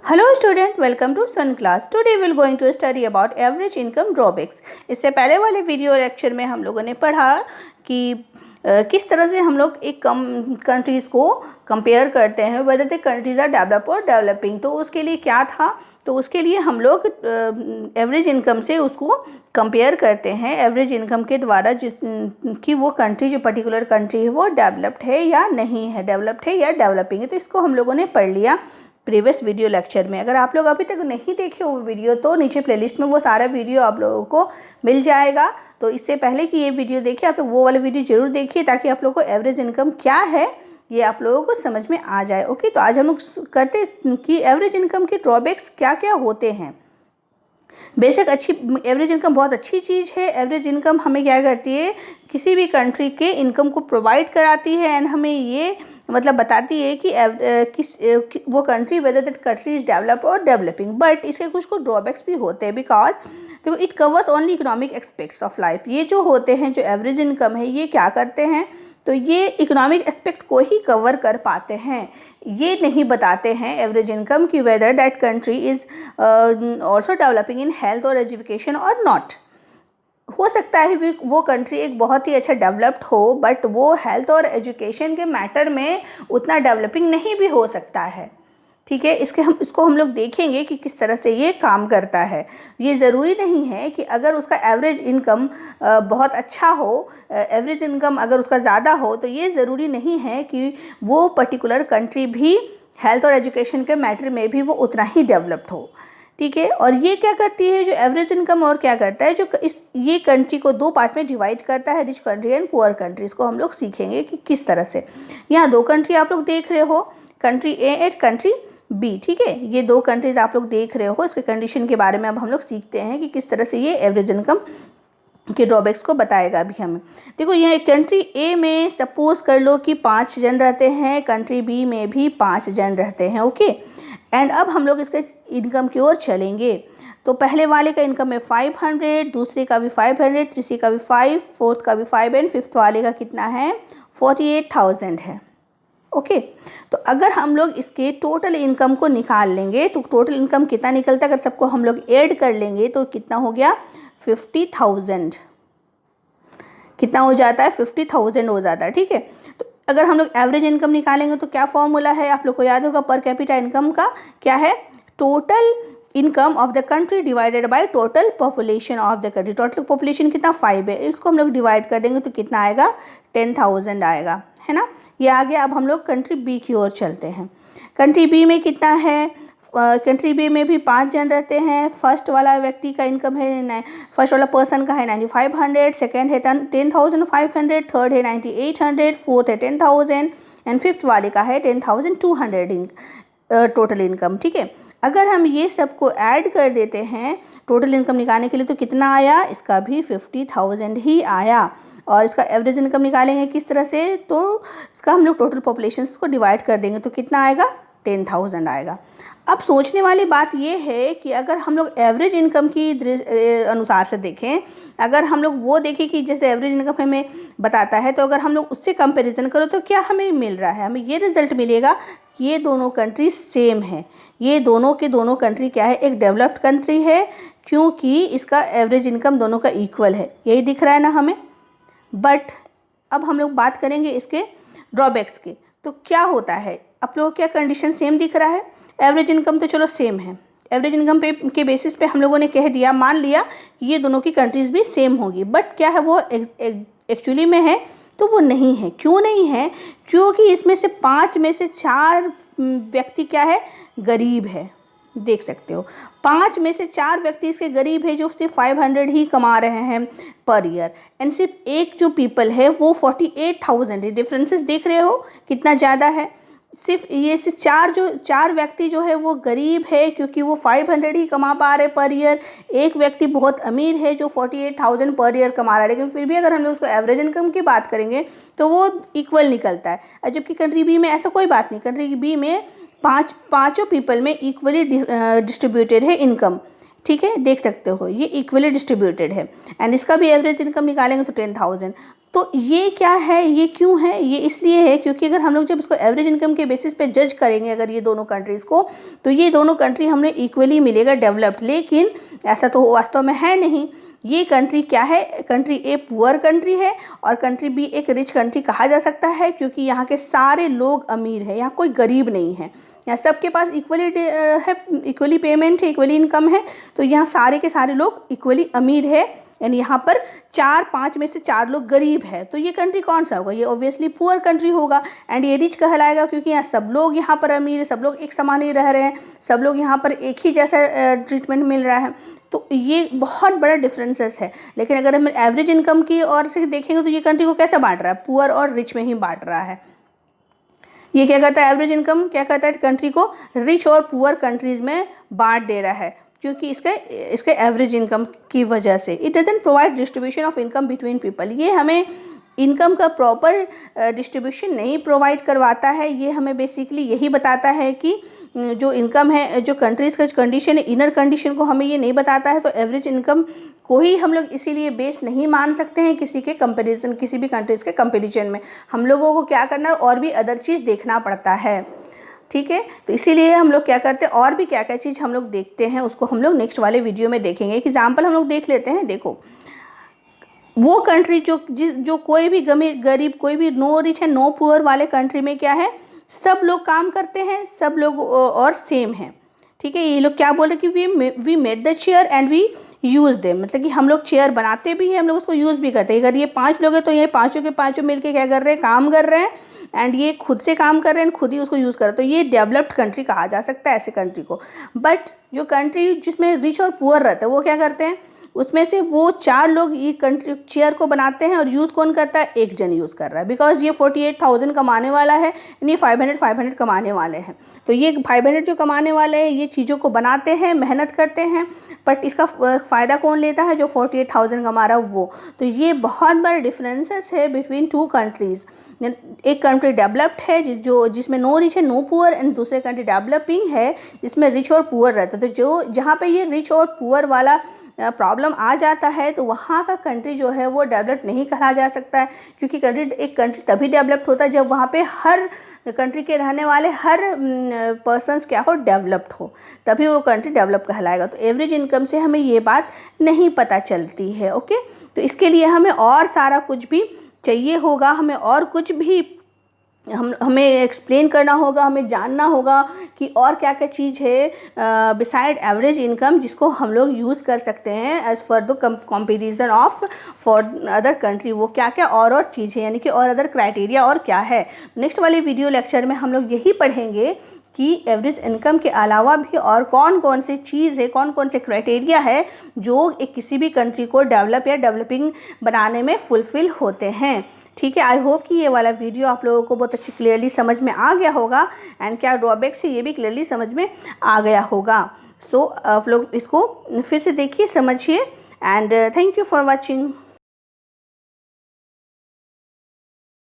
Hello student, welcome to sun class. Today will going to study about average income drawbacks. इससे पहले वाले video lecture में हम लोगों ने पढ़ा कि किस तरह से हम लोग एक कंट्रीज़ को कंपेयर करते हैं, whether the countries are develop और डेवलपिंग। तो उसके लिए क्या था, तो उसके लिए हम लोग एवरेज इनकम से उसको कंपेयर करते हैं एवरेज इनकम के द्वारा, जिस कि वो कंट्री, जो पर्टिकुलर कंट्री है वो डेवलप्ड है या नहीं है, डेवलप्ड है या डेवलपिंग है। तो इसको हम लोगों ने पढ़ लिया प्रीवियस वीडियो लेक्चर में। अगर आप लोग अभी तक नहीं देखे वो वीडियो तो नीचे प्लेलिस्ट में वो सारा वीडियो आप लोगों को मिल जाएगा। तो इससे पहले कि ये वीडियो देखिए, आप लोग वो वाला वीडियो जरूर देखिए ताकि आप लोगों को एवरेज इनकम क्या है ये आप लोगों को समझ में आ जाए। ओके, तो आज हम लोग करते हैं कि एवरेज इनकम के ड्रॉबैक्स क्या क्या होते हैं। बेसिक एवरेज इनकम बहुत अच्छी चीज़ है। एवरेज इनकम हमें क्या करती है, किसी भी कंट्री के इनकम को प्रोवाइड कराती है एंड हमें ये मतलब बताती है कि वो country, whether that country is develop और डेवलपिंग। बट इसके कुछ ड्रॉबैक्स भी होते हैं, बिकॉज देखो it covers only economic aspects of life. ये जो होते हैं, जो एवरेज इनकम है, ये क्या करते हैं, तो ये इकोनॉमिक एस्पेक्ट को ही कवर कर पाते हैं। ये नहीं बताते हैं एवरेज इनकम की whether that country is also developing in health और एजुकेशन और नॉट। हो सकता है वो कंट्री एक बहुत ही अच्छा डेवलप्ड हो, बट वो हेल्थ और एजुकेशन के मैटर में उतना डेवलपिंग नहीं भी हो सकता है। ठीक है, इसको हम लोग देखेंगे कि किस तरह से ये काम करता है। ये ज़रूरी नहीं है कि अगर उसका एवरेज इनकम बहुत अच्छा हो, एवरेज इनकम अगर उसका ज़्यादा हो, तो ये ज़रूरी नहीं है कि वो पर्टिकुलर कंट्री भी हेल्थ और एजुकेशन के मैटर में भी वो उतना ही डेवलप्ड हो। ठीक है, और ये क्या करती है, जो एवरेज इनकम और क्या करता है, जो ये कंट्री को दो पार्ट में डिवाइड करता है, rich country and poor country. इसको हम लोग सीखेंगे कि किस तरह से। यहाँ दो कंट्री आप लोग देख रहे हो, country A and country B. ठीक है, ये दो कंट्रीज आप लोग देख रहे हो। इसके कंडीशन के बारे में अब हम लोग सीखते हैं कि किस तरह से ये एवरेज इनकम के ड्रॉबैक्स को बताएगा अभी हमें। देखो, यहाँ कंट्री ए में सपोज कर लो कि 5 जन रहते हैं, कंट्री बी में भी 5 जन रहते हैं। ओके, एंड अब हम लोग इसके इनकम की ओर चलेंगे। तो पहले वाले का इनकम है 500, दूसरे का भी 500, तीसरे का भी 5, फोर्थ का भी 5 एंड फिफ्थ वाले का कितना है, 48,000 है। ओके, तो अगर हम लोग इसके टोटल इनकम को निकाल लेंगे तो टोटल इनकम कितना निकलता है, अगर सबको हम लोग ऐड कर लेंगे तो कितना हो गया, 50,000। कितना हो जाता है, 50,000 हो जाता है। ठीक है, तो अगर हम लोग एवरेज इनकम निकालेंगे तो क्या फॉर्मूला है, आप लोग को याद होगा, पर कैपिटा इनकम का क्या है, total income of the country divided by total population of the country. Total population कितना, 5 है, इसको हम लोग डिवाइड कर देंगे तो कितना आएगा, 10,000 आएगा, है ना। ये आ गया। अब हम लोग कंट्री बी की ओर चलते हैं। कंट्री बी में कितना है, कंट्री बी में भी 5 जन रहते हैं। फर्स्ट वाला व्यक्ति का इनकम है, फर्स्ट वाला पर्सन का है 9,500, सेकेंड है 10,500, थर्ड है 9,800, फोर्थ है 10,000 एंड फिफ्थ वाले का है 10,200 टोटल इनकम। ठीक है, अगर हम ये सबको ऐड कर देते हैं टोटल इनकम निकालने के लिए तो कितना आया, इसका भी 50,000 ही आया। और इसका एवरेज इनकम निकालेंगे किस तरह से, तो इसका हम लोग टोटल पॉपुलेशन को डिवाइड कर देंगे तो कितना आएगा, 10,000 आएगा। अब सोचने वाली बात ये है कि अगर हम लोग एवरेज इनकम की अनुसार से देखें, अगर हम लोग वो देखें कि जैसे एवरेज इनकम हमें बताता है, तो अगर हम लोग उससे कंपैरिजन करो तो क्या हमें मिल रहा है, हमें ये रिजल्ट मिलेगा कि ये दोनों कंट्री सेम है। ये दोनों के दोनों कंट्री क्या है, एक डेवलप्ड कंट्री है, क्योंकि इसका एवरेज इनकम दोनों का इक्वल है, यही दिख रहा है ना हमें। बट अब हम लोग बात करेंगे इसके ड्रॉबैक्स की। तो क्या होता है, आप लोगों को क्या कंडीशन सेम दिख रहा है, एवरेज इनकम तो चलो सेम है, एवरेज इनकम के बेसिस पे हम लोगों ने कह दिया, मान लिया कि ये दोनों की कंट्रीज़ भी सेम होगी। बट क्या है, वो एक्चुअली में है तो वो नहीं है। क्यों नहीं है, क्योंकि इसमें से 5 में से 4 व्यक्ति क्या है, गरीब है। देख सकते हो, 5 में से 4 व्यक्ति इसके गरीब है, जो सिर्फ 500 ही कमा रहे हैं पर ईयर, एंड सिर्फ एक जो पीपल है वो 48,000 है। डिफरेंसेस देख रहे हो कितना ज़्यादा है। सिर्फ ये से 4 व्यक्ति जो है वो गरीब है क्योंकि वो 500 ही कमा पा रहे पर ईयर। एक व्यक्ति बहुत अमीर है जो 48,000 पर ईयर कमा रहा है, लेकिन फिर भी अगर हम लोग उसको एवरेज इनकम की बात करेंगे तो वो इक्वल निकलता है। जबकि कंट्री बी में ऐसा कोई बात नहीं, कंट्री बी में पाँचों पीपल में इक्वली डिस्ट्रीब्यूटेड है इनकम। ठीक है, देख सकते हो ये इक्वली डिस्ट्रीब्यूटेड है, एंड इसका भी एवरेज इनकम निकालेंगे तो 10,000। तो ये क्या है, ये क्यों है? ये इसलिए है क्योंकि अगर हम लोग जब इसको एवरेज इनकम के बेसिस पे जज करेंगे अगर ये दोनों कंट्रीज़ को, तो ये दोनों कंट्री हमें इक्वली मिलेगा डेवलप्ड, लेकिन ऐसा तो वास्तव में है नहीं। ये कंट्री क्या है? कंट्री ए पुअर कंट्री है और कंट्री बी एक रिच कंट्री कहा जा सकता है, क्योंकि यहाँ के सारे लोग अमीर हैं, यहाँ कोई गरीब नहीं है, यहाँ सबके पास इक्वली है, इक्वली पेमेंट है, इक्वली इनकम है, तो यहाँ सारे के सारे लोग इक्वली अमीर है, यानी यहाँ पर 4-5 में से 4 लोग गरीब है। तो ये कंट्री कौन सा होगा? ये ऑब्वियसली पुअर कंट्री होगा। एंड ये रिच कहलाएगा क्योंकि यहाँ सब लोग यहाँ पर अमीर है, सब लोग एक समान ही रह रहे हैं, सब लोग यहाँ पर एक ही जैसा ट्रीटमेंट मिल रहा है। तो ये बहुत बड़ा डिफरेंसेस है। लेकिन अगर हम एवरेज इनकम की ओर से देखेंगे तो ये कंट्री को कैसा बांट रहा है? पुअर और रिच में ही बांट रहा है। ये क्या करता है? एवरेज इनकम क्या करता है? कंट्री को रिच और पुअर कंट्रीज में बांट दे रहा है, क्योंकि इसके एवरेज इनकम की वजह से। It doesn't provide distribution of income between people. ये हमें इनकम का प्रॉपर डिस्ट्रीब्यूशन नहीं प्रोवाइड करवाता है। ये हमें बेसिकली यही बताता है कि जो इनकम है, जो कंट्रीज़ का कंडीशन है, इनर कंडीशन को हमें ये नहीं बताता है। तो एवरेज इनकम को ही हम लोग इसीलिए बेस नहीं मान सकते हैं किसी के कंपैरिजन, किसी भी कंट्रीज़ के कंपैरिजन में। हम लोगों को क्या करना है, और भी अदर चीज़ देखना पड़ता है, ठीक है। तो इसीलिए हम लोग क्या करते हैं, और भी क्या क्या चीज़ हम लोग देखते हैं उसको हम लोग नेक्स्ट वाले वीडियो में देखेंगे। एक एग्जाम्पल हम लोग देख लेते हैं। देखो, वो कंट्री जो कोई भी गरीब, कोई भी नो रिच है नो पुअर वाले कंट्री में क्या है, सब लोग काम करते हैं, सब लोग और सेम हैं, ठीक है। ये लोग क्या बोल रहे कि we made the chair and we use them, मतलब कि हम लोग चेयर बनाते भी हैं, हम लोग उसको यूज़ भी करते हैं। अगर ये 5 लोग हैं तो ये पाँचों के पाँचों मिलके क्या कर रहे हैं, काम कर रहे हैं, एंड ये खुद से काम कर रहे हैं, खुद ही उसको यूज़ कर रहे हैं। तो ये डेवलप्ड कंट्री कहा जा सकता है ऐसे कंट्री को। बट जो कंट्री जिसमें रिच और पुअर रहता है वो क्या करते हैं, उसमें से वो 4 लोग ये कंट्री चेयर को बनाते हैं और यूज़ कौन करता है, एक जन यूज़ कर रहा है। बिकॉज ये 48,000 कमाने वाला है, यानी 500 कमाने वाले हैं। तो ये 500 जो कमाने वाले हैं ये चीज़ों को बनाते हैं, मेहनत करते हैं, बट इसका फ़ायदा कौन लेता है, जो 48,000 कमा रहा है वो। तो ये बहुत बड़ा डिफरेंसेस है बिटवीन 2 कंट्रीज़। एक कंट्री डेवलप्ड है जिसमें नो रिच है नो पुअर, एंड दूसरे कंट्री डेवलपिंग है जिसमें रिच और पुअर रहता है। तो जहाँ पे ये रिच और पुअर वाला प्रॉब्लम आ जाता है तो वहाँ का कंट्री जो है वो डेवलप्ड नहीं कहा जा सकता है, क्योंकि एक कंट्री तभी डेवलप्ड होता है जब वहाँ पे हर कंट्री के रहने वाले हर पर्सन्स क्या हो, डेवलप्ड हो, तभी वो कंट्री डेवलप कहलाएगा। तो एवरेज इनकम से हमें ये बात नहीं पता चलती है, ओके। तो इसके लिए हमें और सारा कुछ भी चाहिए होगा, हमें और कुछ भी हमें एक्सप्लेन करना होगा, हमें जानना होगा कि और क्या क्या चीज़ है बिसाइड एवरेज इनकम जिसको हम लोग यूज़ कर सकते हैं as for the comparison of for other country. वो क्या क्या और चीज़ है, यानी कि और अदर क्राइटेरिया और क्या है। नेक्स्ट वाले वीडियो लेक्चर में हम लोग यही पढ़ेंगे कि एवरेज इनकम के अलावा भी और कौन कौन से चीज़ है, कौन कौन से क्राइटेरिया है जो एक किसी भी कंट्री को डेवलप या डेवलपिंग बनाने में फुलफ़िल होते हैं, ठीक है। आई होप कि ये वाला वीडियो आप लोगों को बहुत अच्छी क्लियरली समझ में आ गया होगा, एंड क्या ड्रॉबैक्स है ये भी क्लियरली समझ में आ गया होगा। सो आप लोग इसको फिर से देखिए, समझिए, and thank you for watching.